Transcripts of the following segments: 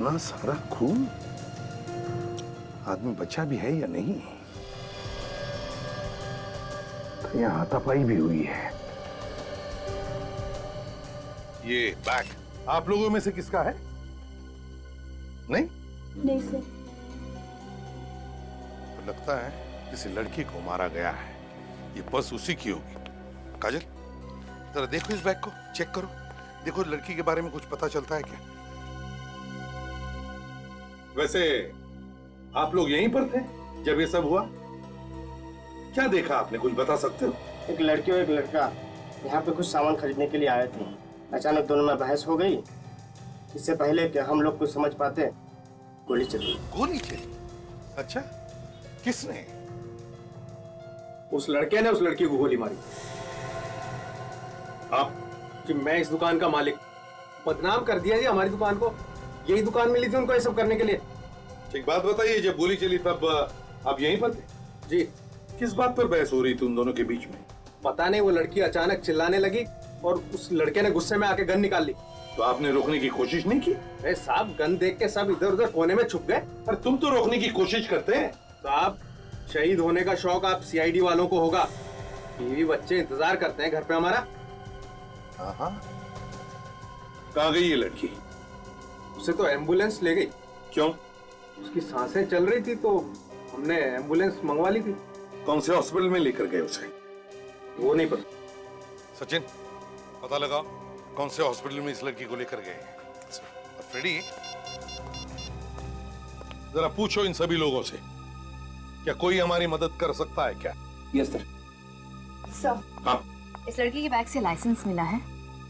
इतना सारा खून, आदमी बचा भी है या नहीं? तो यहाँ हाथापाई भी हुई है। ये बैग आप लोगों में से किसका है? नहीं? नहीं सर। तो लगता है किसी लड़की को मारा गया है। ये पर्स उसी की होगी। काजल, जरा देखो इस बैग को, चेक करो। देखो लड़की के बारे में कुछ पता चलता है क्या? वैसे आप लोग यहीं पर थे जब ये सब हुआ? क्या देखा आपने, कुछ बता सकते हो? एक लड़की और एक लड़का यहाँ पे कुछ सामान खरीदने के लिए आए थे। अचानक दोनों में बहस हो गई। इससे पहले कि हम लोग कुछ समझ पाते, गोली चली। गोली चली? अच्छा, किसने? उस लड़के ने उस लड़की को गोली मारी। आप? कि मैं इस दुकान का मालिक, बदनाम कर दिया जी हमारी दुकान को। यही दुकान मिली थी उनको ये सब करने के लिए। एक बात बताइए, जब गोली चली तब आप यहीं पर थे? जी। किस बात पर बहस हो रही थी उन दोनों के बीच में? पता नहीं, वो लड़की अचानक चिल्लाने लगी और उस लड़के ने गुस्से में आके गन निकाल ली। तो आपने रोकने की कोशिश नहीं की? अरे साहब, गन देख के सब इधर उधर कोने में छुप गए। पर तुम तो रोकने की कोशिश करते हैं। साहब, शहीद होने का शौक आप सीआईडी वालों को होगा। बीवी बच्चे इंतजार करते हैं घर पे हमारा। हाँ। कहाँ गई ये लड़की? उसे तो एम्बुलेंस ले गई। क्यों? उसकी सांसें चल रही थी तो हमने एम्बुलेंस मंगवा ली थी। कौन से हॉस्पिटल में लेकर गए उसे? वो नहीं पता। सचिन, पता लगाओ कौन से हॉस्पिटल में इस लड़की को लेकर गए। फ्रेडी, जरा पूछो इन सभी लोगों से, क्या कोई हमारी मदद कर सकता है क्या? Yes sir. सर, हाँ। इस लड़की के बैग से लाइसेंस मिला है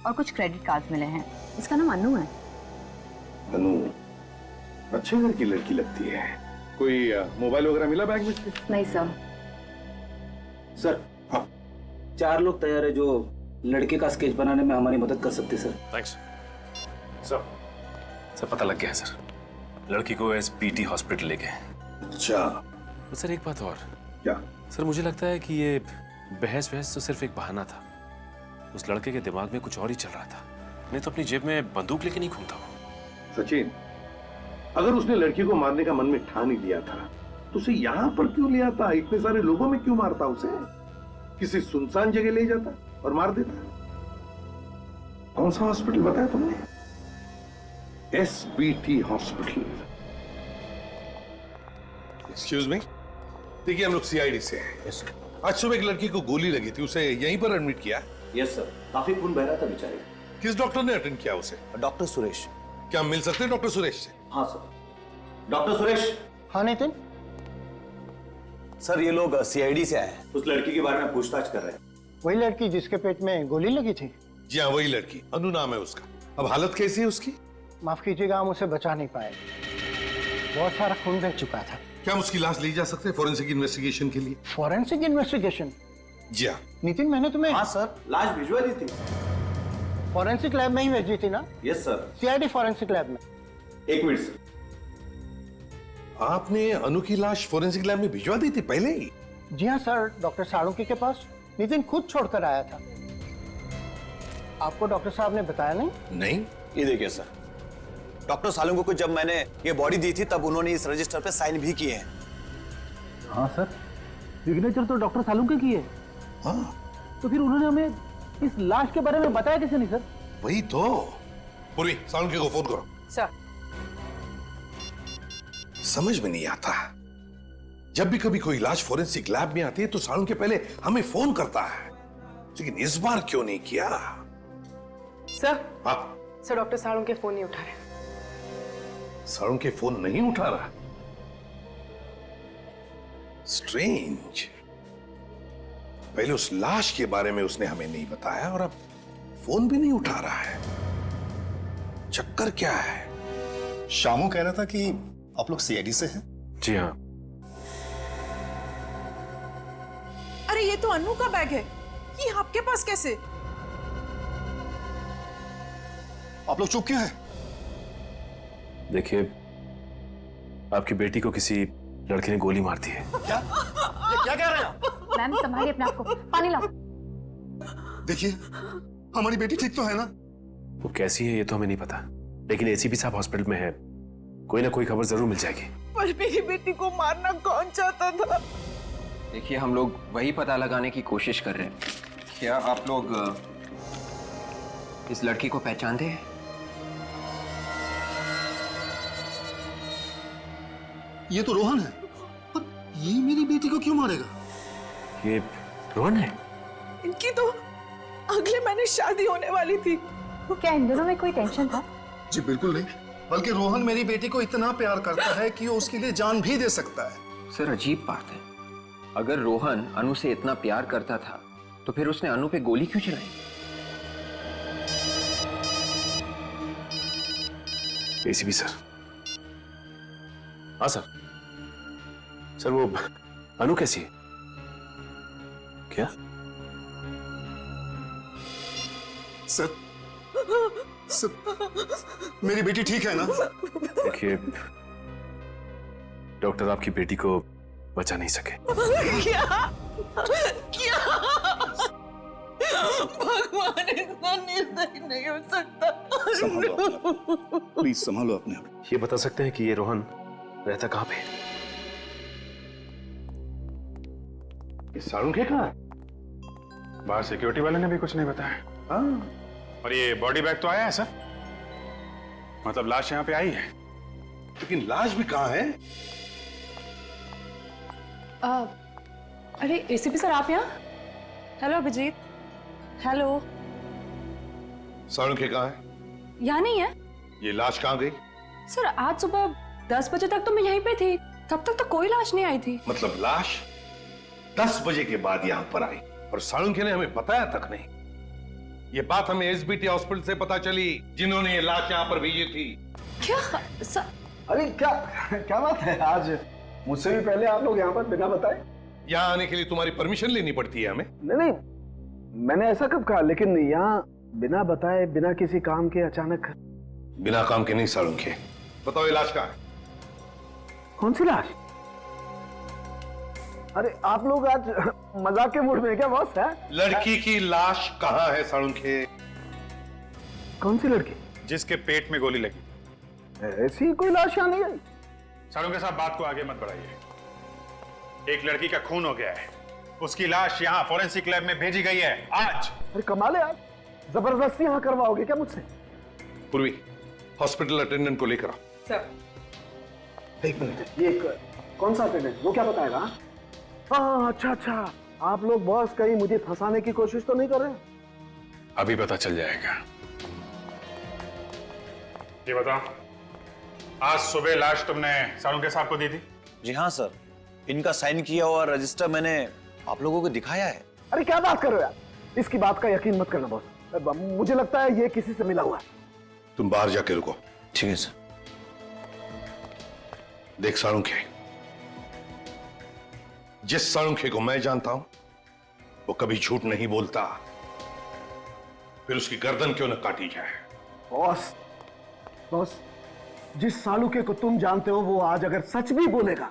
और कुछ क्रेडिट कार्ड मिले हैं। इसका नाम अनु है। अनु अच्छे घर की लड़की लगती है। कोई मोबाइल वगैरह मिला बैग में? नहीं सर। सर, हाँ। 4 लोग तैयार है जो लड़के का स्केच बनाने में हमारी मदद कर सकते सर। Thanks sir. पता लग गया है सर। लड़की को एसपीटी हॉस्पिटल ले गए। अच्छा। तो सर एक बात और। क्या? सर मुझे लगता है कि ये बहस तो सिर्फ एक बहाना था। उस लड़के के दिमाग में कुछ और ही चल रहा था। नहीं तो अपनी जेब में बंदूक लेके नहीं घूमता वो। सचिन, अगर उसने लड़की को मारने का मन में ठान ही लिया था तो उसे यहाँ पर क्यों ले आता? इतने सारे लोगों में क्यों मारता उसे? किसी सुनसान जगह ले जाता और मार देता। कौन सा हॉस्पिटल बताया तुमने? SBT hospital. एक्सक्यूज मी, देखिए हम लोग सीआईडी से हैं। Yes sir. आज सुबह एक लड़की को गोली लगी थी, उसे यहीं पर एडमिट किया? यस सर, काफी खून बह रहा था बेचारे। किस डॉक्टर ने अटेंड किया उसे? डॉक्टर सुरेश। क्या हम मिल सकते हैं डॉक्टर सुरेश से? हाँ सर। डॉक्टर सुरेश। हाँ नितिन। सर, ये लोग सीआईडी से आए हैं। उस लड़की के बारे में पूछताछ कर रहे हैं। वही लड़की जिसके पेट में गोली लगी थी? जी हाँ, वही लड़की। अनु नाम है उसका। अब हालत कैसी है उसकी? माफ कीजिएगा, हम उसे बचा नहीं पाए। बहुत सारा खून बह चुका था। क्या हम उसकी लाश ली जा सकते हैं फॉरेंसिक इन्वेस्टिगेशन के लिए? Forensic investigation? जी हाँ। नितिन, मैंने तुम्हें हाँ सर, लाश भिजवा दी थी। फॉरेंसिक लैब में ही भेजी थी ना? Yes sir. CID forensic lab में। 1 मिनट सर। आपने अनु की लाश फॉरेंसिक लैब में भिजवा दी थी पहले ही? जी हाँ सर, डॉक्टर साळुंके के पास नितिन खुद छोड़कर आया था। आपको डॉक्टर साहब ने बताया नहीं? नहीं। ये देखिए सर, डॉक्टर सालुंके को जब मैंने ये बॉडी दी थी तब उन्होंने इस रजिस्टर पे साइन भी किए हैं। हाँ सर, सिग्नेचर तो डॉक्टर सालुंके की है। हाँ। तो फिर उन्होंने हमें इस लाश के बारे में बताया कैसे नहीं सर? वही तो। पूरी साळुंके को फोन करो। सर। समझ में नहीं आता, जब भी कभी कोई लाश फॉरेंसिक लैब में आती है तो साळुंके पहले हमें फोन करता है, लेकिन इस बार क्यों नहीं किया? सर। हाँ। सर, डॉक्टर साळुंके फोन नहीं उठा रहे। साळुंके फोन नहीं उठा रहा? स्ट्रेंज। पहले उस लाश के बारे में उसने हमें नहीं बताया और अब फोन भी नहीं उठा रहा है। चक्कर क्या है? शामू कह रहा था कि आप लोग सीआईडी से हैं। जी हाँ। अरे ये तो अनु का बैग है, ये आपके पास कैसे? आप लोग चुप क्यों हैं? देखिए, आपकी बेटी को किसी लड़के ने गोली मार दी है। क्या? ये क्या कह रहे हैं आप? मैम संभालिए अपने आप को, पानी लाओ। देखिए, हमारी बेटी ठीक तो है ना? वो कैसी है ये तो हमें नहीं पता, लेकिन एसीपी साहब हॉस्पिटल में है, कोई ना कोई खबर जरूर मिल जाएगी। पर मेरी बेटी को मारना कौन चाहता था? देखिए, हम लोग वही पता लगाने की कोशिश कर रहे हैं। क्या आप लोग इस लड़की को पहचानते हैं? ये तो रोहन है, पर ये मेरी बेटी को क्यों मारेगा? ये रोहन है? इनकी तो अगले महीने शादी होने वाली थी। क्या इन दोनों में कोई टेंशन था? जी बिल्कुल नहीं, बल्कि रोहन मेरी बेटी को इतना प्यार करता है कि वो उसके लिए जान भी दे सकता है। सर, अजीब बात है। अगर रोहन अनु से इतना प्यार करता था तो फिर उसने अनु पे गोली क्यों चलाई? ACP sir. हाँ सर। सर वो अनु कैसी है? क्या? सर, मेरी बेटी ठीक है ना? देखिए, डॉक्टर आपकी बेटी को बचा नहीं सके। क्या? क्या? भगवान इतना निर्दयी नहीं हो सकता। प्लीज संभालो अपने आप। ये बता सकते हैं कि ये रोहन रहता कहाँ पे? ये साळुंखे कहाँ है? बाहर सिक्योरिटी वाले ने भी कुछ नहीं बताया। हाँ, और ये बॉडी बैग तो आया है सर, मतलब लाश यहाँ पे आई है। लेकिन लाश भी कहाँ है? अरे एसीपी सर, आप यहाँ? हेलो अभिजीत। हेलो। साळुंखे कहाँ है? यहाँ नहीं है ये लाश कहाँ गई? सर। आज सुबह 10 बजे तक तो मैं यहीं पे थी, तब तक तो कोई लाश नहीं आई थी। मतलब लाश 10 बजे के बाद यहाँ पर आई और साळुंखे ने हमें बताया तक नहीं। ये बात हमें एसबीटी हॉस्पिटल से पता चली, जिन्होंने ये लाश यहाँ पर भेजी थी। क्या सर? अरे क्या क्या बात है, आज मुझसे भी पहले आप लोग यहाँ पर बिना बताए? यहाँ आने के लिए तुम्हारी परमिशन लेनी पड़ती है हमें। नहीं, मैंने ऐसा कब कहा, लेकिन यहाँ बिना बताए, बिना किसी काम के अचानक। बिना काम के नहीं साळुंखे, बताओ ये लाश कहाँ है? कौन सी लाश? अरे आप लोग आज मजाक के मूड में क्या बॉस? है लड़की की लाश कहाँ है साळुंखे? कौन सी लड़की? जिसके पेट में गोली लगी। ऐसी कोई लाश यहाँ नहीं आई। सालों के साथ बात को आगे मत बढ़ाइए। एक लड़की का खून हो गया है, उसकी लाश यहाँ फोरेंसिक लैब में भेजी गई है आज। अरे कमाल है, आज जबरदस्ती यहाँ करवाओगे क्या मुझसे? पूर्वी, हॉस्पिटल अटेंडेंट को लेकर आओ। सर, एक मिनट, ये कौन सा अटेंडेंट? वो क्या बताएगा? हाँ, अच्छा अच्छा, आप लोग बॉस कहीं मुझे फंसाने की कोशिश तो नहीं कर रहे? अभी पता चल जाएगा। ये बताओ, आज सुबह लाश तुमने साळुंखे साहब को दी थी? जी हाँ सर, इनका साइन किया हुआ रजिस्टर मैंने आप लोगों को दिखाया है। अरे क्या बात कर रहे हो यार, इसकी बात का यकीन मत करना बॉस, मुझे लगता है ये किसी से मिला हुआ है। तुम बाहर जाके रुको। ठीक है सर। देख साळुंखे, जिस साळुंखे को मैं जानता हूं वो कभी झूठ नहीं बोलता, फिर उसकी गर्दन क्यों न काटी जाए। बॉस बॉस, जिस साळुंखे को तुम जानते हो वो आज अगर सच भी बोलेगा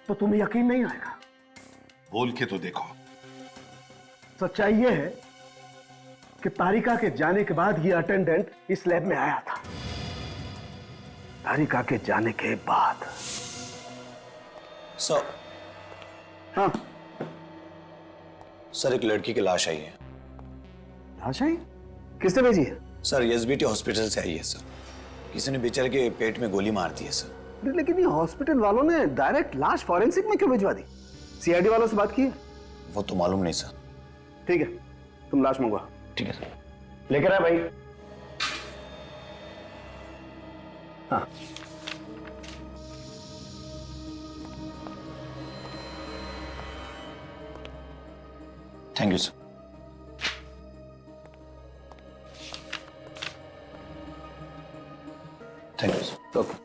तो तुम्हें यकीन नहीं आएगा। बोल के तो देखो। सच्चाई ये है कि तारिका के जाने के बाद ये अटेंडेंट इस लैब में आया था। तारिका के जाने के बाद। सर। हाँ सर, एक लड़की की लाश आई है। लाश आई? किसने भेजी है? सर, एसबीटी हॉस्पिटल से आई है सर। किसी ने बेचारे के पेट में गोली मार दी है सर। लेकिन ये हॉस्पिटल वालों ने डायरेक्ट लाश फॉरेंसिक में क्यों भिजवा दी? सीआईडी वालों से बात की है? वो तो मालूम नहीं सर। ठीक है, तुम लाश मंगवा। ठीक है सर। लेकर आ भाई। हाँ, thank you sir. Thank you sir. Okay.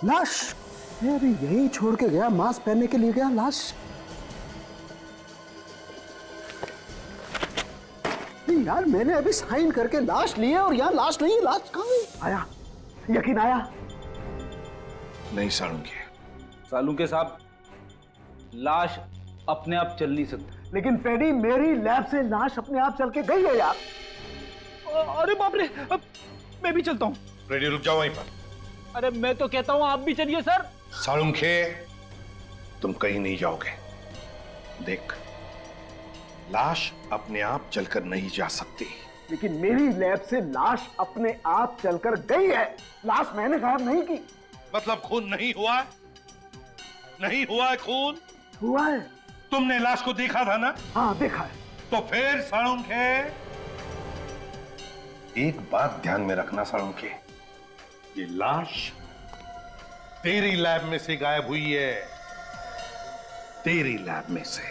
लाश? अरे यही छोड़ के गया, मास्क पहनने के लिए गया, लाश? नहीं यार, मैंने अभी साइन करके लाश ली है और यहाँ लाश नहीं है। लाश कहाँ है? आया, यकीन आया? नहीं सालुंखे। सालुंखे साहब, लाश अपने आप चल नहीं सकती। लेकिन पेडी, मेरी लैब से लाश अपने आप चल के गई है यार। अरे बाप रे, अब मैं भी चलता हूँ। रेडी, रुक जाओ वहीं पर। अरे मैं तो कहता हूँ आप भी चलिए सर। सालुंखे, तुम कहीं नहीं जाओगे। देख, लाश अपने आप चलकर नहीं जा सकती। लेकिन मेरी लैब से लाश अपने आप चलकर गई है। लाश मैंने गायब नहीं की। मतलब खून नहीं हुआ? नहीं हुआ है खून? हुआ है। तुमने लाश को देखा था ना? हाँ देखा है। तो फिर सालुंखे, एक बात ध्यान में रखना सालुंखे, ये लाश तेरी लैब में से गायब हुई है। तेरी लैब में से।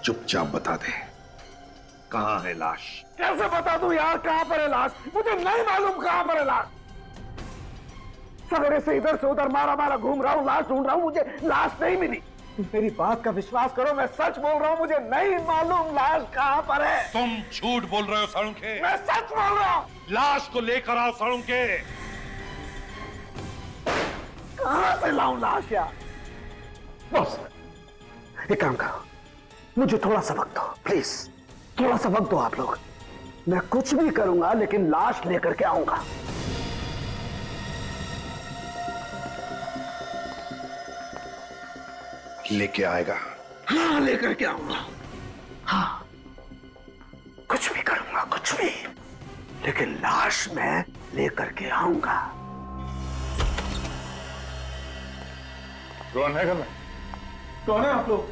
चुपचाप बता दे, कहां है लाश? कैसे बता दूं यार कहां पर है लाश? मुझे नहीं मालूम कहां पर है लाश। सवेरे से इधर से उधर मारा मारा घूम रहा हूं, लाश ढूंढ रहा हूं, मुझे लाश नहीं मिली। मेरी बात का विश्वास करो, मैं सच बोल रहा हूं, मुझे नहीं मालूम लाश कहां पर है। तुम झूठ बोल रहे हो सालुंखे। मैं सच बोल रहा हूं। लाश को लेकर आओ सालुंखे। कहां से लाऊं लाश यार? बस एक काम करो, मुझे थोड़ा सा वक्त दो प्लीज, थोड़ा सा वक्त दो आप लोग। मैं कुछ भी करूंगा लेकिन लाश लेकर के आऊंगा। लेके आएगा? हाँ लेकर के आऊंगा। हाँ कुछ भी करूंगा, कुछ भी, लेकिन लाश मैं लेकर के आऊंगा। रोहन है घर में? कौन है आप लोग?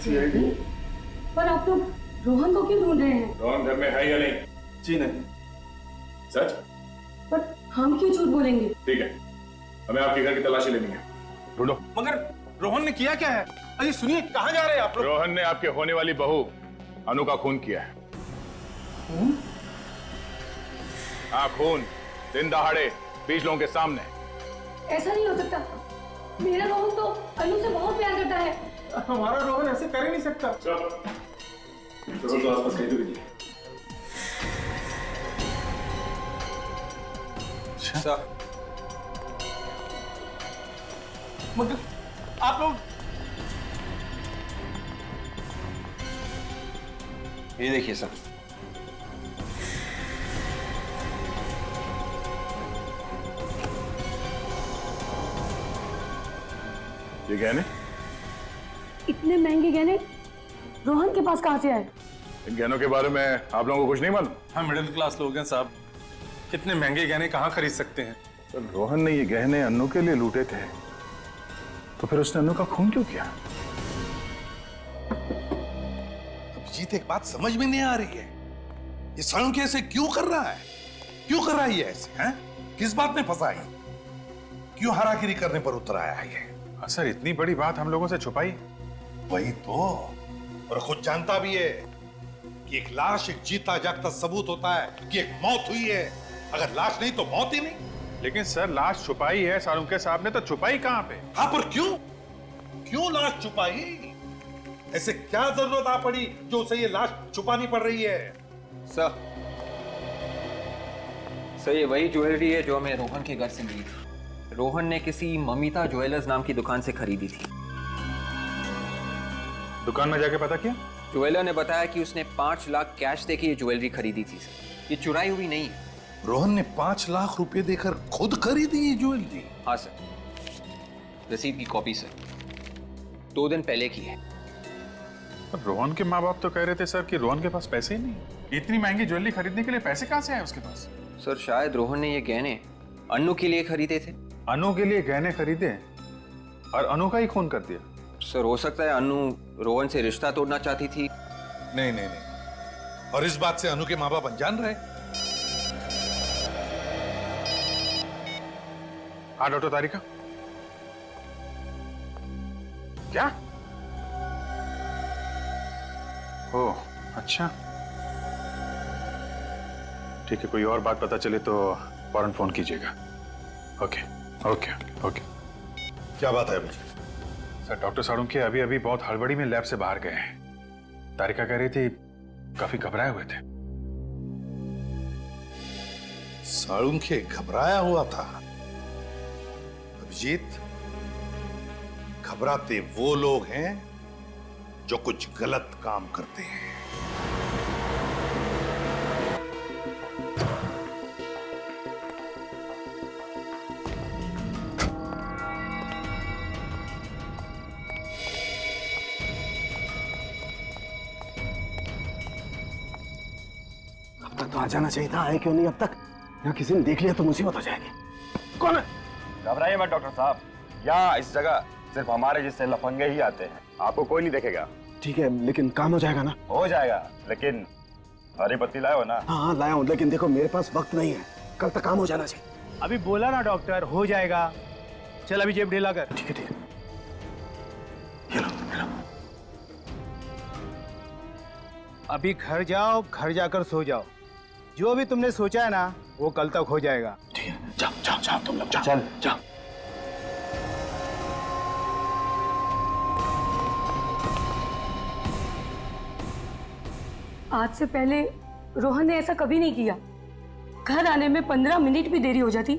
सीआईडी। पर आप लोग रोहन को क्यों ढूंढ रहे हैं? रोहन घर में है या नहीं? जी नहीं। सच? पर हम क्यों झूठ बोलेंगे? ठीक है, हमें आपके घर की तलाशी लेनी है। ढूंढो। मगर रोहन ने किया क्या है? अरे सुनिए, कहाँ जा रहे हैं आप लोग? रोहन ने आपके होने वाली बहू अनु का खून किया है। हाँ, खून दिन दहाड़े 20 लोगों के सामने। ऐसा नहीं हो सकता। मेरा रोहन तो अनु से बहुत प्यार करता है। हमारा रोहन ऐसे कर ही नहीं सकता। चलो तो आसपास कहीं तो कीजिए। मगर आप लोग, ये देखिए सर। ये गहने? इतने महंगे गहने रोहन के पास कहाँ से आए? इन गहनों के बारे में आप लोगों को कुछ नहीं मालूम? हम मिडिल क्लास लोग हैं साहब, कितने महंगे गहने कहाँ खरीद सकते हैं? तो रोहन ने ये गहने अन्नू के लिए लूटे थे, तो फिर उसने अन्नू का खून क्यों किया? अभिजीत, एक बात समझ में नहीं आ रही है, ये सालुंखे ऐसे क्यों कर रहा है? क्यों कर रहा है ये ऐसे? हैं? किस बात में फंसा है? क्यों हारागिरी करने पर उतर आया है ये? सर, इतनी बड़ी बात हम लोगों से छुपाई? वही तो, और खुद जानता भी है कि एक लाश एक जीता जागता सबूत होता है कि एक मौत हुई है। अगर लाश नहीं तो मौत ही नहीं। लेकिन सर, लाश छुपाई है सालुंखे साहब ने, तो छुपाई कहां पे? हाँ, पर क्यों? क्यों लाश छुपाई? ऐसे क्या जरूरत आ पड़ी जो उसे ये लाश छुपानी पड़ रही है? सर, ये वही ज्वेलरी है जो हमें रोहन के घर से मिली थी। रोहन ने किसी ममिता ज्वेलर्स नाम की दुकान से खरीदी थी। दुकान में जाके पता किया? ज्वेलर ने बताया कि उसने 5 लाख कैश देके ये ज्वेलरी खरीदी थी सर। ये चुराई हुई नहीं है। रोहन ने 5 लाख रुपए देकर खुद खरीदी ये ज्वेलरी? हाँ सर, रसीद की कॉपी सर, 2 दिन पहले की है। रोहन के माँ बाप तो कह रहे थे सर कि रोहन के पास पैसे ही नहीं। इतनी महंगी ज्वेलरी खरीदने के लिए पैसे कहाँ से आए उसके पास? सर, शायद रोहन ने ये गहने अनु के लिए खरीदे थे। अनु के लिए गहने खरीदे और अनु का ही खून कर दिया? सर, हो सकता है अनु रोहन से रिश्ता तोड़ना चाहती थी। नहीं नहीं नहीं, और इस बात से अनु के माँ बाप अनजान रहे? हाँ डॉक्टर तारिका, क्या? ओ अच्छा, ठीक है, कोई और बात पता चले तो फौरन फोन कीजिएगा। Okay okay okay. क्या बात है अभी? सर डॉक्टर साळुंखे अभी अभी बहुत हड़बड़ी में लैब से बाहर गए हैं। तारिका कह रही थी काफी घबराए हुए थे। साळुंखे घबराया हुआ था? अभिजीत, घबराते वो लोग हैं जो कुछ गलत काम करते हैं। अब तक तो आ जाना चाहिए था, आए क्यों नहीं अब तक? यहाँ किसी ने देख लिया तो मुसीबत हो जाएगी। कौन है? घबराइए मत डॉक्टर साहब, यहाँ इस जगह सिर्फ हमारे जैसे लफंगे ही आते हैं, आपको कोई नहीं देखेगा। ठीक है, लेकिन काम हो जाएगा ना? हो जाएगा, लेकिन हरी पत्ती लाए हो ना? हाँ लाया हूँ, लेकिन देखो मेरे पास वक्त नहीं है, कल तक काम हो जाना चाहिए। अभी बोला ना डॉक्टर, हो जाएगा। चल अभी जेब ढीला कर। ठीक है ठीक है। अभी घर जाओ, घर जाकर सो जाओ। जो भी तुमने सोचा है ना वो कल तक हो जाएगा। ठीक है, जाओ जाओ जाओ तुम लोग, जाओ चल जाओ। आज से पहले रोहन ने ऐसा कभी नहीं किया। घर आने में 15 मिनट भी देरी हो जाती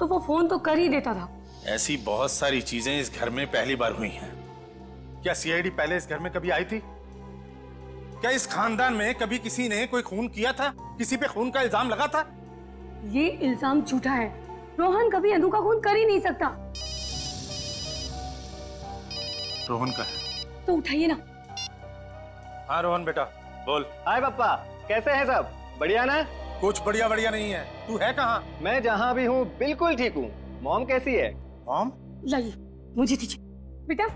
तो वो फोन तो कर ही देता था। ऐसी बहुत सारी चीजें इस घर में पहली बार हुई हैं। क्या सीआईडी पहले इस घर में कभी आई थी? क्या इस खानदान में कभी किसी ने कोई खून किया था? किसी पे खून का इल्जाम लगा था? ये इल्जाम झूठा है। रोहन कभी अनु का खून कर ही नहीं सकता। रोहन का है तो उठाइए ना। हाँ रोहन बेटा बोल। हाय पापा, कैसे हैं सब? बढ़िया ना? कुछ बढ़िया बढ़िया नहीं है। तू है कहाँ? मैं जहाँ भी हूँ बिल्कुल ठीक हूँ। मॉम कैसी है? मॉम? लाइए, मुझे दीजिए। बेटा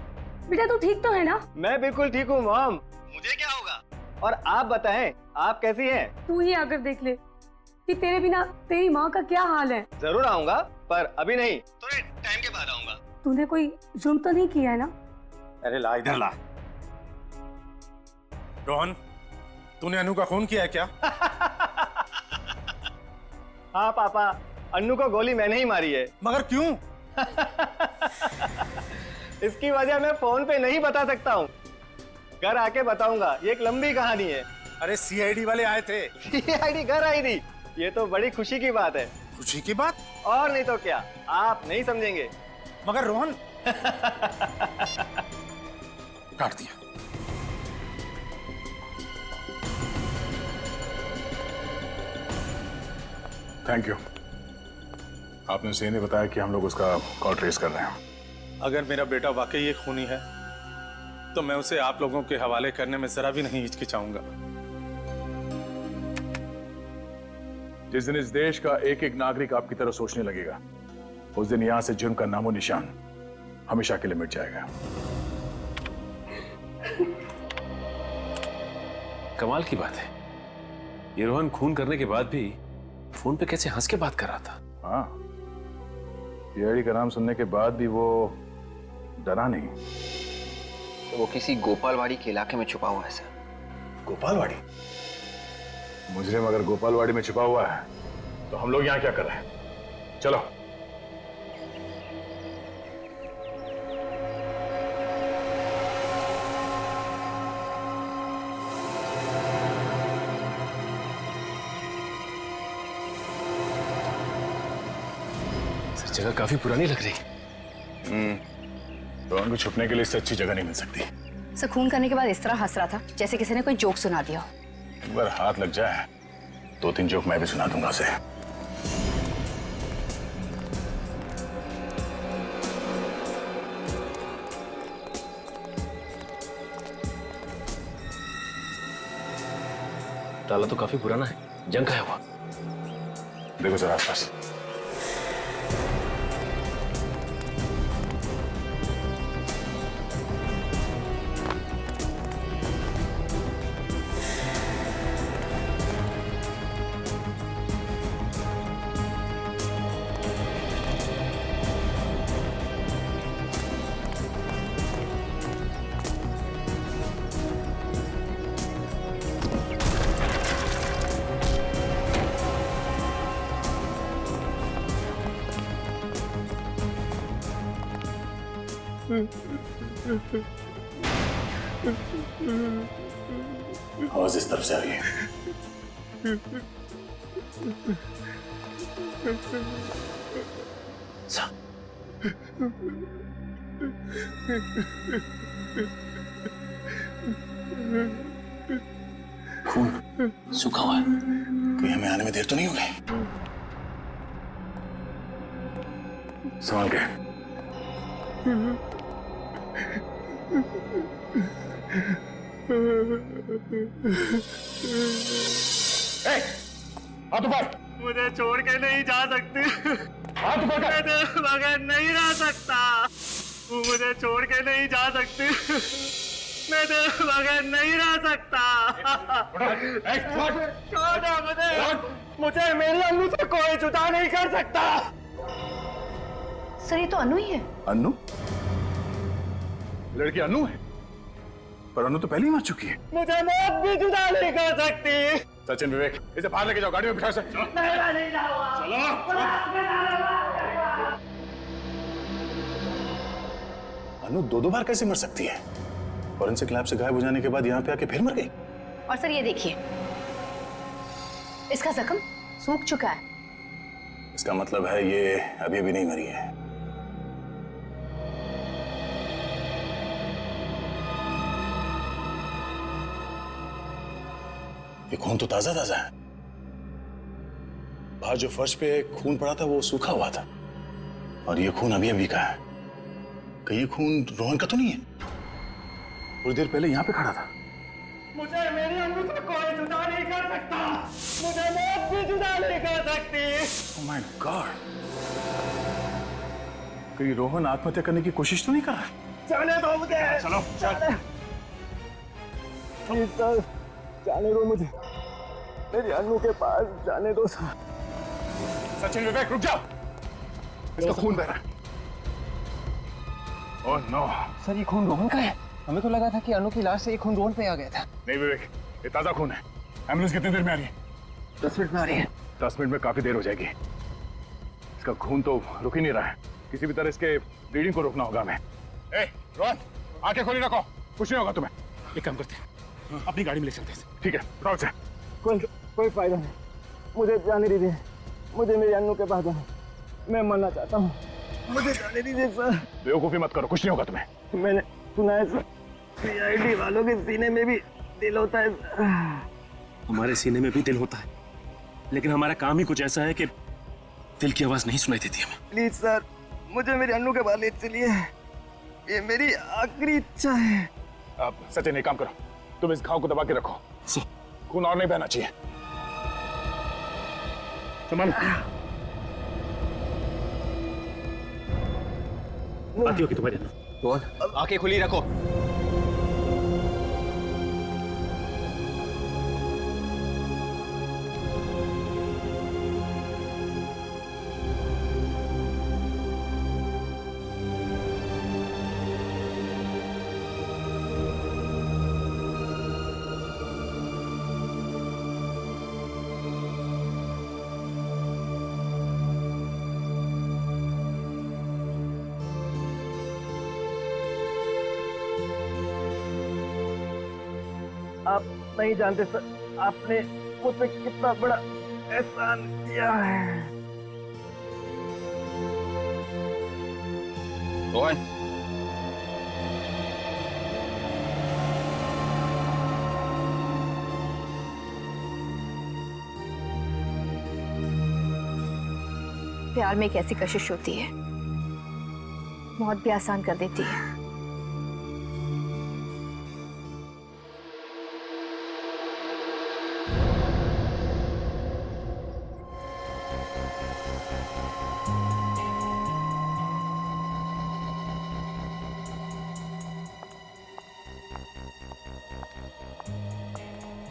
बेटा तू ठीक तो है ना? मैं बिल्कुल ठीक हूँ मॉम। मुझे क्या होगा? और आप बताएं, आप कैसी हैं? तू ही आकर देख ले कि तेरे बिना तेरी माँ का क्या हाल है। जरूर आऊंगा, पर अभी नहीं, थोड़े टाइम के बाद आऊंगा। तूने कोई जुर्म तो नहीं किया है ना? अरे ला इधर ला। रोहन, तूने अनु का खून किया है क्या? हाँ पापा, अन्नू को गोली मैंने ही मारी है। मगर क्यों? इसकी वजह मैं फोन पे नहीं बता सकता हूँ, घर आके बताऊंगा। ये एक लंबी कहानी है। अरे सीआईडी वाले आए थे। सीआईडी घर आई थी? ये तो बड़ी खुशी की बात है। खुशी की बात? और नहीं तो क्या, आप नहीं समझेंगे। मगर रोहन काट दिया। Thank you. आपने उसे नहीं बताया कि हम लोग उसका कॉल ट्रेस कर रहे हैं। अगर मेरा बेटा वाकई एक खूनी है तो मैं उसे आप लोगों के हवाले करने में जरा भी नहीं हिचकिचाऊंगा। जिस दिन इस देश का एक एक नागरिक आपकी तरह सोचने लगेगा, उस दिन यहां से जुर्म का नामो निशान हमेशा के लिए मिट जाएगा। कमाल की बात है, ये रोहन खून करने के बाद भी फोन पे कैसे हंस के बात कर रहा था। हाँ, सीआईडी का नाम सुनने के बाद भी वो डरा नहीं। तो वो किसी गोपालवाड़ी के इलाके में छुपा हुआ है सर। गोपालवाड़ी? मुजरिम अगर गोपालवाड़ी में छुपा हुआ है तो हम लोग यहाँ क्या कर रहे हैं? चलो। जगह काफी पुरानी लग रही। रोहन को छुपने के लिए इससे अच्छी जगह नहीं मिल सकती। सर खून करने के बाद इस तरह हंस रहा था जैसे किसी ने कोई जोक सुना दिया हो। अगर हाथ लग जाए 2-3 जोक मैं भी सुना दूंगा उसे। ताला तो काफी पुराना है, जंग खाया हुआ। देखो सर आसपास। आवाज इस तरफ से आ रही है। खून सूखा हुआ है। कहीं हमें आने में देर तो नहीं होगी? संभाल के। हाथ ऊपर। मुझे छोड़ के नहीं जा सकती। हाथ ऊपर कर। मैं तेरे बगैर नहीं रह सकता। तू मुझे छोड़ के नहीं जा सकती। मैं तेरे बगैर नहीं रह सकता। छोड़ दे मुझे मेरी अन्नू से कोई जुदा नहीं कर सकता। सर ये तो अनु ही है। अन्नू? लड़की अन्नू है? पर अन्नू तो पहले ही मर चुकी है। मुझे मौत भी जुदा नहीं कर सकती। सचिन, विवेक, इसे बाहर लेके जाओ, गाड़ी में बिठा से। नहीं जाऊंगा। अन्नू दो बार कैसे मर सकती है? फॉरेंसिक लैब से गायब हो जाने के बाद यहाँ पे आके फिर मर गई। और सर ये देखिए, इसका जख्म सूख चुका है। इसका मतलब है ये अभी अभी नहीं मरी है। ये खून तो ताजा ताजा है। बाहर जो फर्श पे खून पड़ा था वो सूखा हुआ था, और ये खून अभी अभी का है। कहीं ये खून रोहन का तो नहीं है? थोड़ी देर पहले यहाँ पे खड़ा था। मुझे मेरी अन्नू से कोई जुदा नहीं कर सकता। मुझे मौत भी जुदा नहीं कर सकती। Oh my God! कहीं रोहन आत्महत्या करने की कोशिश तो नहीं कर रहा? जाने दो मुझे। चलो चल। प्लीज सर, जाने दो मुझे। मेरी अन्नू के पास जाने दो सर। सचिन, विवेक, रुक जाओ। इसका खून बह रहा है। Oh no. सर ये खून रोहन का है। हमें तो लगा था कि अनु की लाश से ये खून रोहन पे आ गया था। नहीं विवेक, ये ताजा खून है। एम्बुलेंस कितनी देर में आ रही है? 10 मिनट में आ रही है। 10 मिनट में काफी देर हो जाएगी। इसका खून तो रुक ही नहीं रहा है। किसी भी तरह इसके ब्लीडिंग को रोकना होगा हमें। ए, रोहन, आंखें खोली रखो, कुछ नहीं होगा तुम्हें। एक काम करते हैं, अपनी गाड़ी में ले चलते हैं। ठीक है, उठाओ से। कोई फायदा नहीं, मुझे जाने दीजिए। मुझे मेरी अन्नू के पास जाना, मैं मरना चाहता हूँ। मुझे जाने दीजिए सर। बेवकूफी मत करो, कुछ नहीं होगा तुम्हें। मैंने सुना है सर, सीआईडी वालों के सीने में भी दिल होता है। हमारे सीने में भी दिल होता है, लेकिन हमारा काम ही कुछ ऐसा है कि दिल की आवाज नहीं सुनाई देती हमें। प्लीज सर, मुझे मेरी अन्नू के पास ले चलिए। ये मेरी आखिरी इच्छा है। अब सचिन एक काम करो, तुम इस घाव को दबा के रखो। खून और नहीं बहना चाहिए। संभालो। आती होगी तुम्हारी अन्नू। रोहन, आंखें खुली रखो। आप नहीं जानते सर, आपने मुझ पे कितना बड़ा एहसान किया है। रोहन, प्यार में एक ऐसी कशिश होती है, मौत भी आसान कर देती है।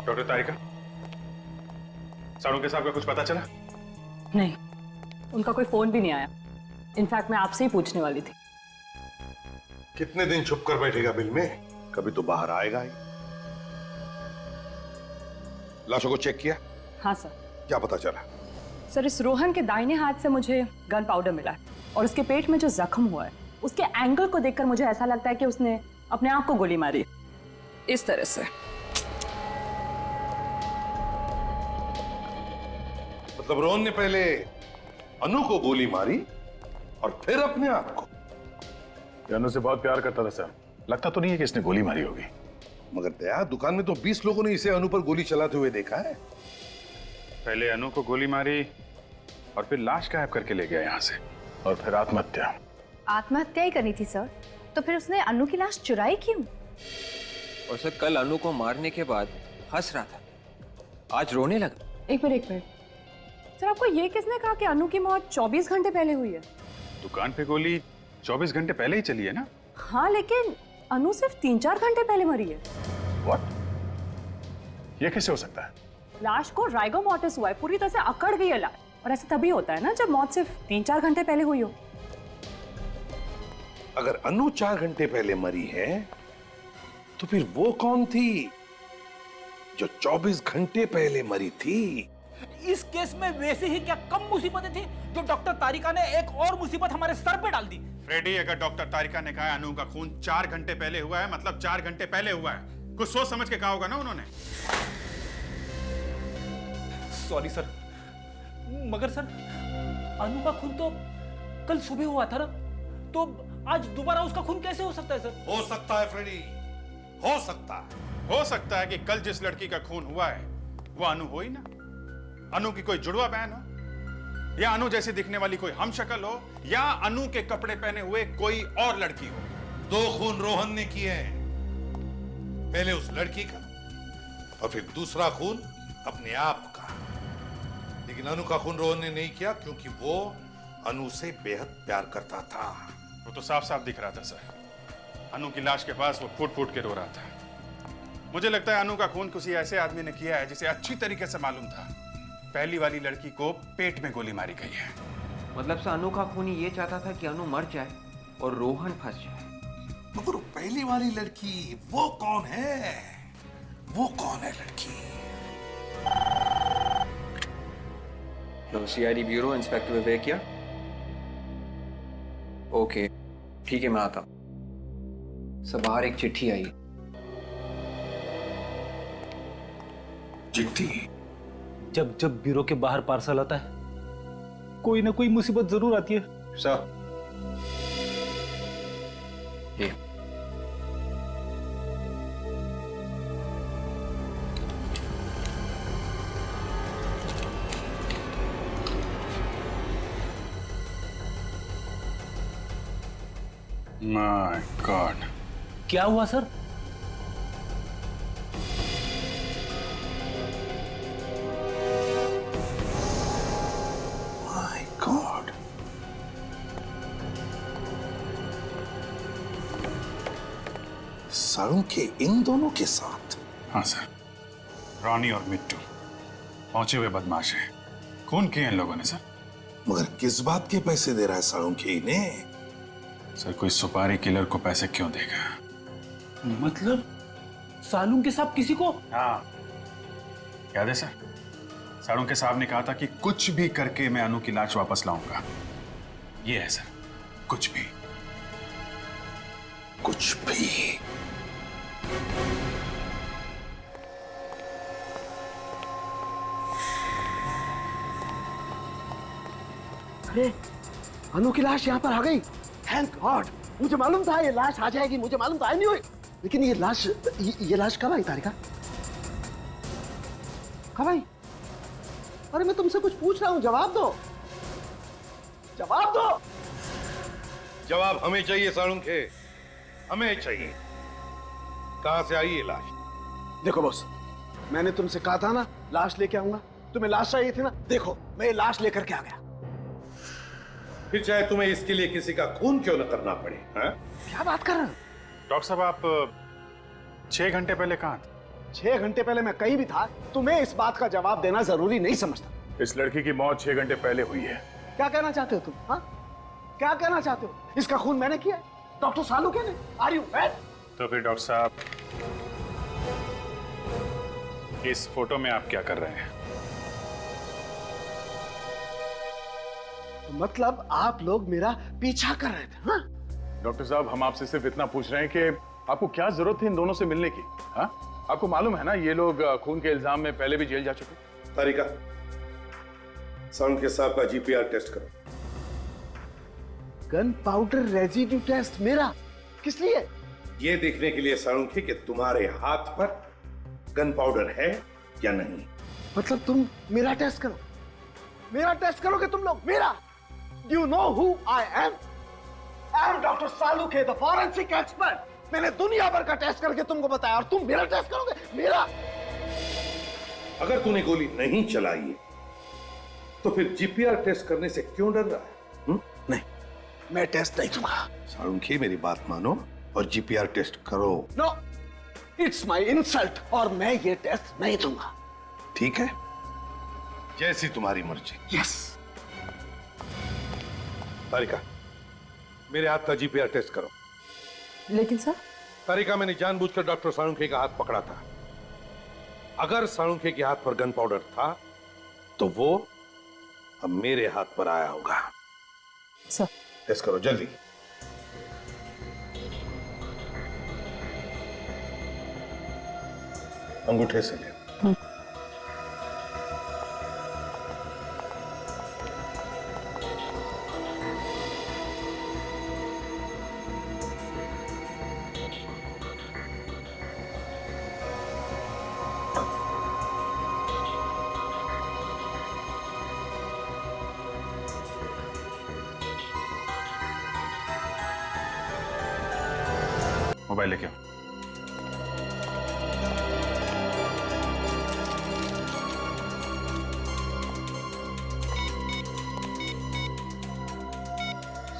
डॉक्टर तारिका, साड़ू के साहब का कुछ पता चला? नहीं, उनका कोई फोन भी नहीं आया। इनफैक्ट मैं आपसे ही पूछने वाली थी। कितने दिन छुप कर बैठेगा बिल में? कभी तो बाहर आएगा ही। लाशों को चेक किया? हाँ सर। क्या पता चला? सर, इस रोहन के दाहिने हाथ से मुझे गन पाउडर मिला है, और उसके पेट में जो जख्म हुआ है उसके एंगल को देखकर मुझे ऐसा लगता है कि उसने अपने आप को गोली मारी, इस तरह से। मतलब रोहन ने पहले अनु को गोली मारी और फिर अपने आप को। ये अनु से बहुत प्यार करता था सर, लगता तो नहीं है कि इसने गोली मारी होगी। मगर दया, दुकान में तो 20 लोगों ने इसे अनु पर गोली चलाते हुए देखा है। पहले अनु को गोली मारी और फिर लाश गायब करके ले गया यहाँ से, और फिर आत्महत्या। आत्महत्या ही करनी थी सर, तो फिर उसने अनु की लाश चुराई क्यों? और सर कल अनु को मारने के बाद हंस रहा था, आज रोने लगा। एक मिनट सर, आपको ये किसने कहा कि अनु की मौत 24 घंटे पहले हुई है? दुकान पे गोली 24 घंटे पहले ही चली है ना। हाँ, लेकिन अनु सिर्फ 3-4 घंटे पहले मरी है। What? ये कैसे हो सकता है? लाश को राइगो मॉर्टिस हुआ है, पूरी तरह से अकड़ गई है लाश, और ऐसा तभी होता है ना जब मौत सिर्फ 3-4 घंटे पहले हुई हो। अगर अनु 4 घंटे पहले मरी है तो फिर वो कौन थी जो 24 घंटे पहले मरी थी? इस केस में वैसे ही क्या कम मुसीबतें थी जो डॉक्टर तारिका ने एक और मुसीबत हमारे सर पे डाल दी। फ्रेडी, अगर डॉक्टर तारिका ने कहा है अनु का खून 4 घंटे पहले हुआ है, मतलब 4 घंटे पहले हुआ है। कुछ सोच समझ के कहा होगा ना उन्होंने। सॉरी सर, मगर सर अनु का खून तो कल सुबह हुआ था ना, तो आज दोबारा उसका खून कैसे हो सकता है सर? हो सकता है फ्रेडी, हो सकता है कि कल जिस लड़की का खून हुआ है वो अनु हो ही ना। अनु की कोई जुड़वा बहन हो, या अनु जैसी दिखने वाली कोई हमशक्ल हो, या अनु के कपड़े पहने हुए कोई और लड़की हो। 2 खून रोहन ने किए हैं, पहले उस लड़की का और फिर दूसरा खून अपने आप का। लेकिन अनु का खून रोहन ने नहीं किया क्योंकि वो अनु से बेहद प्यार करता था। वो तो साफ साफ दिख रहा था सर, अनु की लाश के पास वो फूट फूट के रो रहा था। मुझे लगता है अनु का खून किसी ऐसे आदमी ने किया है जिसे अच्छी तरीके से मालूम था पहली वाली लड़की को पेट में गोली मारी गई है। मतलब से अनु का खूनी ये चाहता था कि अनु मर जाए और रोहन फंस जाए। मगर पहली वाली लड़की वो कौन है? वो कौन है लड़की? सीआईडी ब्यूरो, इंस्पेक्टर विवेक या? ओके ठीक है, मैं आता हूं। सब बाहर एक चिट्ठी आई। चिट्ठी? जब जब ब्यूरो के बाहर पार्सल आता है कोई ना कोई मुसीबत जरूर आती है सर। ये माय गॉड, क्या हुआ सर? माय गॉड, साड़ू के इन दोनों के साथ? हाँ सर, रानी और मिट्टू पहुंचे हुए बदमाश हैं। खून किए इन लोगों ने सर। मगर किस बात के पैसे दे रहा है साड़ू के इन्हें? सर कोई सुपारी किलर को पैसे क्यों देगा? मतलब सालून के साहब किसी को? हाँ, याद है सर, साड़ू के साहब ने कहा था कि कुछ भी करके मैं अनु की लाश वापस लाऊंगा। ये है सर, कुछ भी। कुछ भी? अरे अनु की लाश यहाँ पर आ गई। थैंक गॉड, मुझे मालूम था ये लाश आ जाएगी, मुझे मालूम था, नहीं हुई। लेकिन ये लाश कब आई तारिका? कब आई? अरे मैं तुमसे कुछ पूछ रहा हूँ, जवाब दो, जवाब दो। जवाब हमें चाहिए साड़ू के, हमें चाहिए। कहां से आई ये लाश? देखो बॉस, मैंने तुमसे कहा था ना लाश लेके आऊंगा, तुम्हें लाश चाहिए थी ना, देखो मैं ये लाश लेकर के आ गया। फिर चाहे तुम्हें इसके लिए किसी का खून क्यों न करना पड़े। है? क्या बात कर रहे हो? डॉक्टर साहब आप 6 घंटे पहले कहाँ थे? 6 घंटे पहले मैं कहीं भी था, तुम्हें इस बात का जवाब देना जरूरी नहीं समझता। इस लड़की की मौत 6 घंटे पहले हुई है। क्या कहना चाहते हो तुम? हाँ, क्या कहना चाहते हो? इसका खून मैंने किया है, डॉक्टर सालू के ने। Are you mad? तो फिर डॉक्टर साहब इस फोटो में आप क्या कर रहे हैं? तो मतलब आप लोग मेरा पीछा कर रहे थे? हाँ? डॉक्टर साहब, हम आपसे सिर्फ इतना पूछ रहे हैं कि आपको क्या जरूरत थी इन दोनों से मिलने की? हाँ, आपको मालूम है ना ये लोग खून के इल्जाम में पहले भी जेल जा चुके। तारिका, साउंड के साहब का जीपीआर टेस्ट करो। गन पाउडर रेजिड्यू टेस्ट मेरा? किस लिए? ये देखने के लिए साळुंखे कि तुम्हारे हाथ पर गन पाउडर है या नहीं। मतलब तुम मेरा टेस्ट करो? मेरा टेस्ट करोगे तुम लोग? मेरा? Do you know who I am? I am Dr. सालुखे, the forensic expert. मैंने दुनिया भर का टेस्ट करके तुमको बताया और तुम मेरा टेस्ट करोगे? मेरा? अगर तूने गोली नहीं चलाई तो फिर जीपीआर टेस्ट करने से क्यों डर रहा है? नहीं, मैं टेस्ट नहीं दूंगा। साळुंखे, मेरी बात मानो और जीपीआर टेस्ट करो। नो, इट्स माय इंसल्ट और मैं ये टेस्ट नहीं दूंगा। ठीक है, जैसी तुम्हारी मर्जी। यस। तारिका, मेरे हाथ का जीपीआर टेस्ट करो। लेकिन सर? तारिका, मैंने जानबूझकर डॉक्टर साळुंखे का हाथ पकड़ा था। अगर साळुंखे के हाथ पर गन पाउडर था तो वो अब मेरे हाथ पर आया होगा। सर, टेस्ट करो जल्दी। अंगूठे से ले। मोबाइल लेके आओ।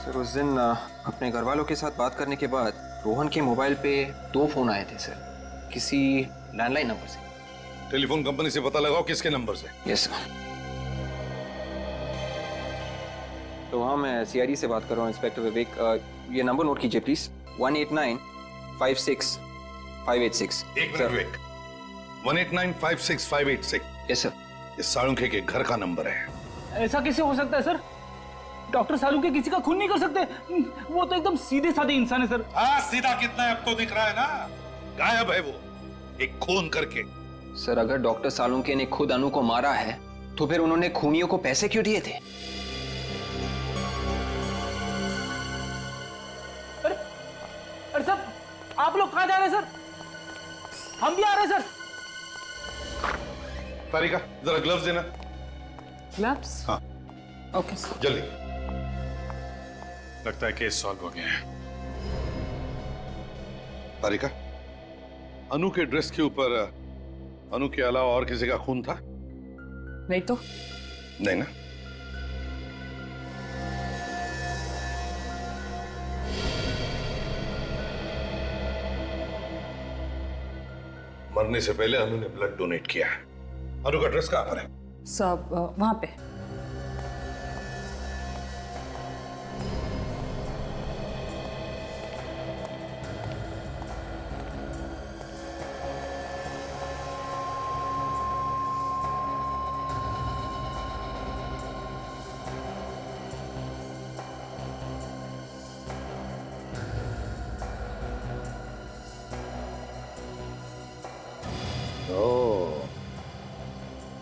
सर, उस दिन अपने घर वालों के साथ बात करने के बाद रोहन के मोबाइल पे 2 फोन आए थे सर, किसी लैंडलाइन नंबर से। टेलीफोन कंपनी से पता लगाओ किसके नंबर से। Yes sir. तो हाँ, मैं सीआईडी से बात कर रहा हूँ, इंस्पेक्टर विवेक। ये नंबर नोट कीजिए प्लीज, 189565886। एक मिनट विवेक, 189565886। Yes sir. ये साळुंखे के घर का नंबर है। ऐसा कैसे हो सकता है सर? डॉक्टर सालुंखे किसी का खून नहीं कर सकते। वो तो एकदम सीधे साधे इंसान है सर। हाँ, सीधा कितना है अब तो दिख रहा है ना। गायब है वो एक खून करके। सर, अगर डॉक्टर सालुंखे ने खुद अनु को मारा है तो फिर उन्होंने खूनियों को पैसे क्यों दिए थे? अरे सर, आप लोग कहाँ जा रहे हैं सर? हम भी आ रहे हैं सर। तारिका, जरा ग्लव्स देना। ग्लव्स? हाँ। Okay sir. जल्दी। लगता है केस सॉल्व हो गया है। तारिका, अनु के ड्रेस के ऊपर अनु के अलावा और किसी का खून था? नहीं तो? नहीं ना? मरने से पहले अनु ने ब्लड डोनेट किया है। अनु का ड्रेस कहां पर है? सब वहां पे।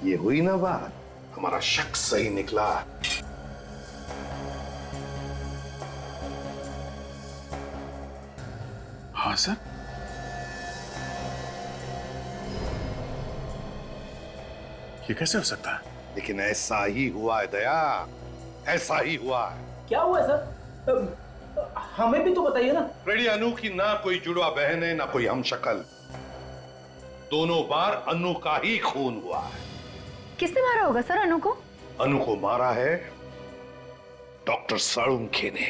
ये हुई ना बात, हमारा शक सही निकला। हाँ सर। ये कैसे हो सकता है? लेकिन ऐसा ही हुआ है दया, ऐसा ही हुआ है। क्या हुआ सर? हमें भी तो बताइए ना। रेडी, अनु की ना कोई जुड़वा बहन है ना कोई हम शक्ल। दोनों बार अनु का ही खून हुआ है। किसने मारा होगा सर अनु को? अनु को मारा है डॉक्टर साळुंखे ने।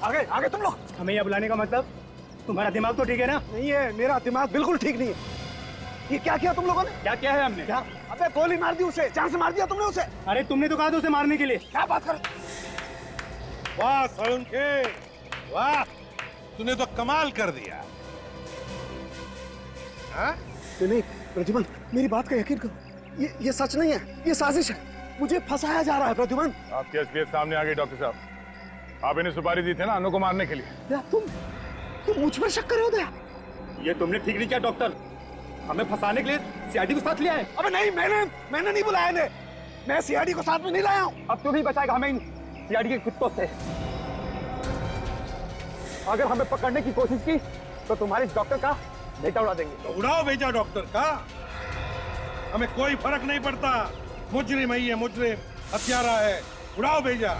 आगे आगे तुम लोग। हमें यह बुलाने का मतलब? तुम्हारा दिमाग तो ठीक है ना? नहीं है, मेरा दिमाग बिल्कुल ठीक नहीं है। ये क्या किया तुम लोगों ने? क्या क्या है हमने? क्या? अबे गोली मार दी उसे, जान से मार दिया तुमने उसे। अरे तुमने तो कहा था उसे मारने के लिए। क्या बात कर? वाह साळुंखे, वाह, तूने तो कमाल कर दिया। हाँ? नहीं प्रतिमल, मेरी बात का यकीन करो। ये सच नहीं है, ये साजिश है। मुझे फंसाया जा रहा है प्रद्युमन। आपके एसपीएस सामने आ गई डॉक्टर साहब। आप इन्हें सुपारी दी थी ना अनु को मारने के लिए। तुम मुझ पर शक कर रहे हो दया? ये तुमने ठीक नहीं किया डॉक्टर, हमें फंसाने के लिए सीआईडी को साथ लिया है। अबे नहीं, मैंने नहीं बुलाया इन्हें। मैं सीआईडी को साथ में नहीं लाया हूँ। अब तू भी बचाएगा हमें इन सीआईडी के कुत्तों से। अगर हमें पकड़ने की कोशिश की तो तुम्हारे डॉक्टर का बेटा उड़ा देंगे। तो उड़ाओ भेजा डॉक्टर का, हमें कोई फर्क नहीं पड़ता। मुजरिम ही है, मुजरिम हत्यारा है, उड़ाओ भेजा।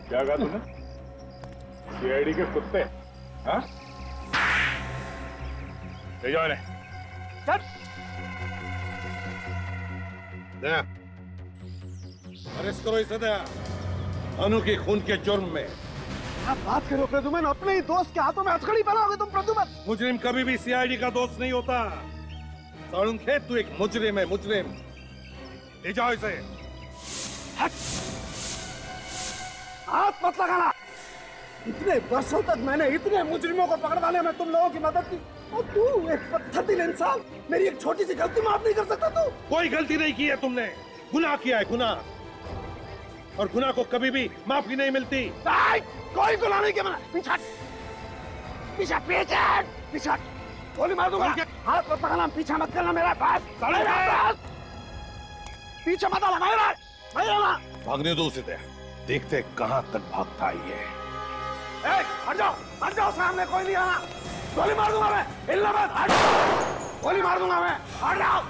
क्या कहा तूने? सीआईडी के कुत्ते? हाँ? ले जाओ इन्हें। दया, अरेस्ट करो इसे दया, अनु के खून के जुर्म में। क्या बात करो प्रद्युमन, अपने ही दोस्त के हाथों में हथकड़ी बनाओगे तुम प्रद्युमन? मुजरिम कभी भी सीआईडी का दोस्त नहीं होता। सालुंखे, तू एक मुजरिम है, मुजरिम। ले जाओ इसे। हाथ मत लगाना। इतने वर्षों तक मैंने इतने मुजरिमों को पकड़वाने में तुम लोगों की मदद की, और तू एक पत्थर दिल इंसान मेरी एक छोटी सी गलती माफ नहीं कर सकता तू? कोई गलती नहीं की है तुमने, गुनाह किया है, गुनाह। और गुनाह को कभी भी माफी नहीं मिलती। कोई गुनाह नहीं किया। पीछे पीछे पीछे पीछे गोली मार दूंगा। हाथ मत लगाना, पीछे मत करना मेरा पास। पीछे मत लगा। भागने दो उसे दया, देखते कहां तक भागता है ये। हट जाओ, सामने कोई नहीं आना। गोली मार दूंगा मैं, हिलना मत। हट, गोली मार दूंगा मैं। हट जाओ,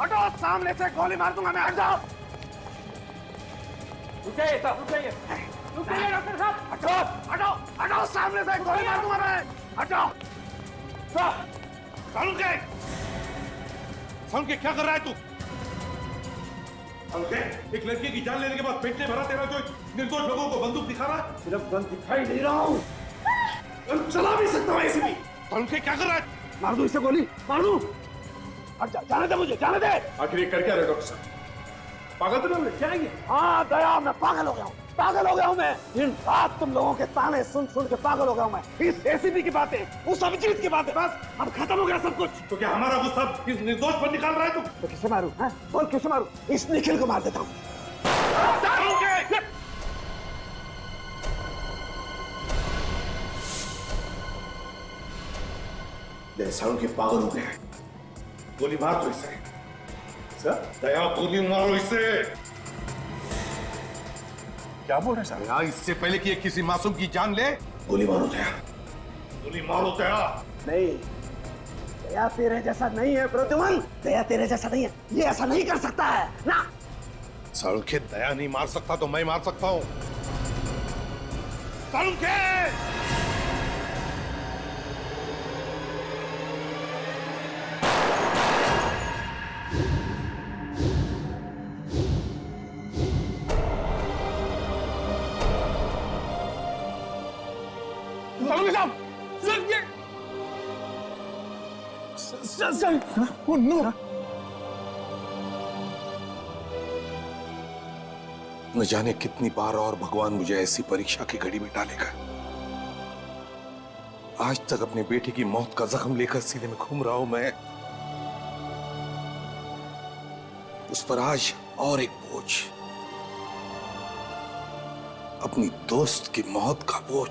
हटो, सामने से गोली मार दूंगा मैं। हट जाओ। रुकिए डॉक्टर साहब। हटो, सामने से गोली मार दूंगा मैं। हट जाओ। सालुंखे, क्या कर रहा है तू? सालुंखे, एक लड़की की जान लेने के बाद पेट में भरा तेरा जो निर्दोष लोगों को बंदूक दिखा रहा है। सिर्फ गन दिखाई नहीं रहा हूँ, चला भी सकता हूँ ऐसे भी। सालुंखे, क्या कर रहा है? मार दूं इसे गोली, मार दूं। हट जा, जाने दे मुझे, जाने दे। आखिर ये कर क्या रहे डॉक्टर साहब? पागल तो नहीं क्या है? हाँ दया, मैं पागल हो गया हूँ मैं। दिन रात तुम लोगों के ताने सुन सुन के पागल हो गया हूँ मैं। इस एसीपी की बातें, उस अभिजीत की बातें, बस अब खत्म हो गया सब कुछ। तो क्या हमारा गुस्सा इस निर्दोष पर निकाल रहा है तू? तो किसे मारूं? बोल किसे मारूं? इस निखिल को मार देता हूँ। सालुंखे पागल हो गया, गोली मार दो इसे। दया, गोली मारो इसे। क्या बोल रहे हैं सर? इससे पहले कि ये किसी मासूम की जान ले, गोली मारो दया, गोली मारो दया। नहीं, दया तेरे जैसा नहीं है प्रद्युमन, दया तेरे जैसा नहीं है, ये ऐसा नहीं कर सकता है ना। सालुंखे, दया नहीं मार सकता तो मैं मार सकता हूँ। सालुंखे! न जाने कितनी बार और भगवान मुझे ऐसी परीक्षा की घड़ी में डालेगा। आज तक अपने बेटे की मौत का जख्म लेकर सीने में घूम रहा हूं मैं, उस पर आज और एक बोझ, अपनी दोस्त की मौत का बोझ।